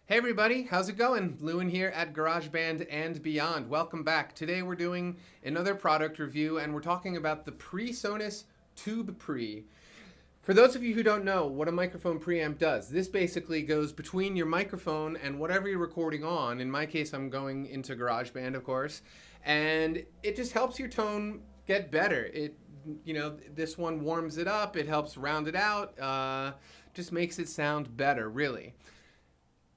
Hey everybody, how's it going? Lewin here at Garageband and Beyond. Welcome back. Today we're doing another product review and we're talking about the PreSonus TubePre. For those of you who don't know what a microphone preamp does, this basically goes between your microphone and whatever you're recording on. In my case, I'm going into GarageBand, of course, and it just helps your tone get better. This one warms it up, it helps round it out, just makes it sound better, really.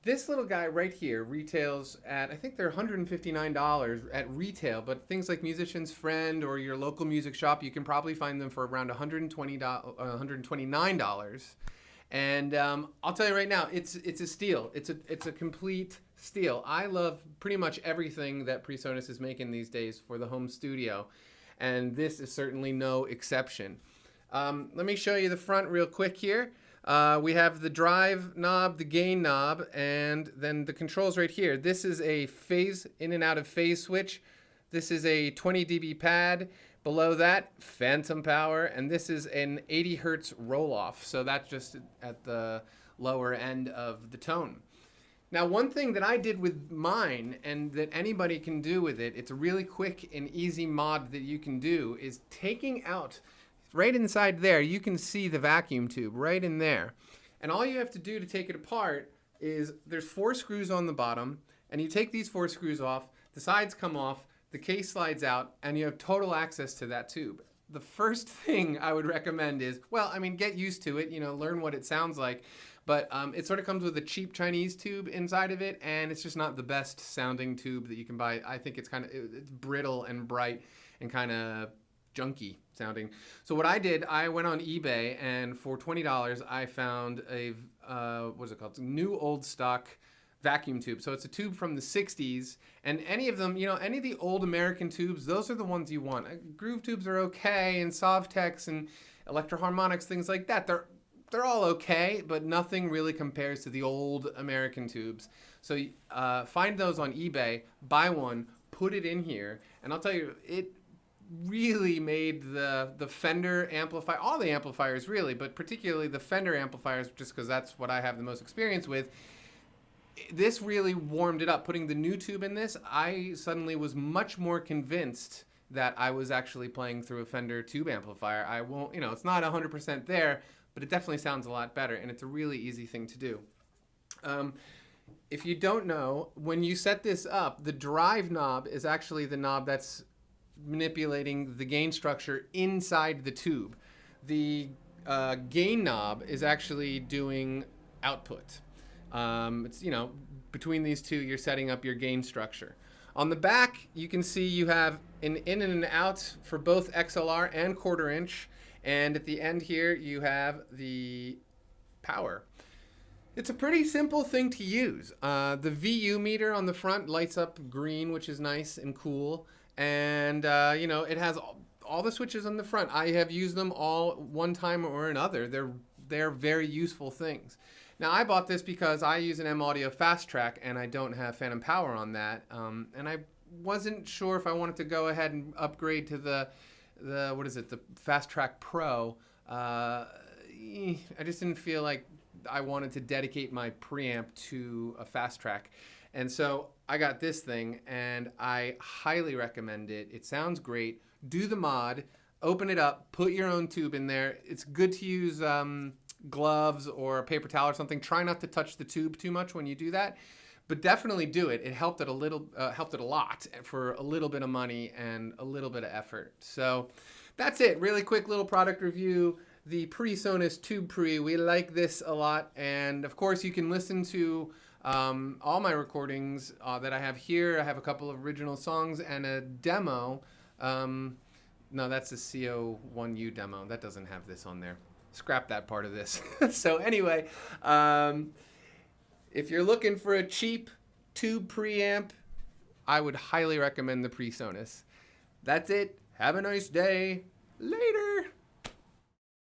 This little guy right here retails at, I think they're $159 at retail, but things like Musician's Friend or your local music shop, you can probably find them for around $129. And I'll tell you right now, it's a steal. It's a complete steal. I love pretty much everything that PreSonus is making these days for the home studio, and this is certainly no exception. Let me show you the front real quick here. We have the drive knob, the gain knob, and then the controls right here. This is a phase in and out of phase switch. This is a 20 dB pad. Below that, phantom power, and this is an 80 hertz roll off. So that's just at the lower end of the tone. Now, one thing that I did with mine and that anybody can do with it, it's a really quick and easy mod that you can do, is taking out right inside there, you can see the vacuum tube right in there. And all you have to do to take it apart is there's 4 screws on the bottom, and you take these 4 screws off, the sides come off, the case slides out, and you have total access to that tube. The first thing I would recommend is, get used to it, learn what it sounds like. But it sort of comes with a cheap Chinese tube inside of it, and it's just not the best sounding tube that you can buy. I think it's it's brittle and bright and kind of junky sounding. So what I did, I went on eBay, and for $20 I found a what's it called? New old stock vacuum tube. So it's a tube from the 60s, and any of them, any of the old American tubes, those are the ones you want. Groove tubes are okay, and Sovtex and Electro-Harmonics, things like that. They're all okay, but nothing really compares to the old American tubes. So find those on eBay, buy one, put it in here, and I'll tell you, it really made the Fender amplifier, all the amplifiers really, but particularly the Fender amplifiers, just because that's what I have the most experience with. This really warmed it up. Putting the new tube in this, I suddenly was much more convinced that I was actually playing through a Fender tube amplifier. I won't, it's not 100% there, but it definitely sounds a lot better, and it's a really easy thing to do. If you don't know, when you set this up, the drive knob is actually the knob that's manipulating the gain structure inside the tube. The gain knob is actually doing output. It's, between these two, you're setting up your gain structure. On the back, you can see you have an in and an out for both XLR and quarter inch. And at the end here, you have the power. It's a pretty simple thing to use. The VU meter on the front lights up green, which is nice and cool. And, it has all the switches on the front. I have used them all one time or another. They're very useful things. Now, I bought this because I use an M Audio Fast Track, and I don't have phantom power on that. And I wasn't sure if I wanted to go ahead and upgrade to the Fast Track Pro. I just didn't feel like I wanted to dedicate my preamp to a Fast Track. And so I got this thing, and I highly recommend it. It sounds great. Do the mod, open it up, put your own tube in there. It's good to use gloves or a paper towel or something. Try not to touch the tube too much when you do that, but definitely do it. It helped it a lot for a little bit of money and a little bit of effort. So that's it. Really quick little product review. The PreSonus TubePre. We like this a lot, and of course you can listen to all my recordings that I have here. I have a couple of original songs and a demo. No, that's a CO1U demo. That doesn't have this on there. Scrap that part of this. So anyway, if you're looking for a cheap tube preamp, I would highly recommend the PreSonus. That's it. Have a nice day. Later.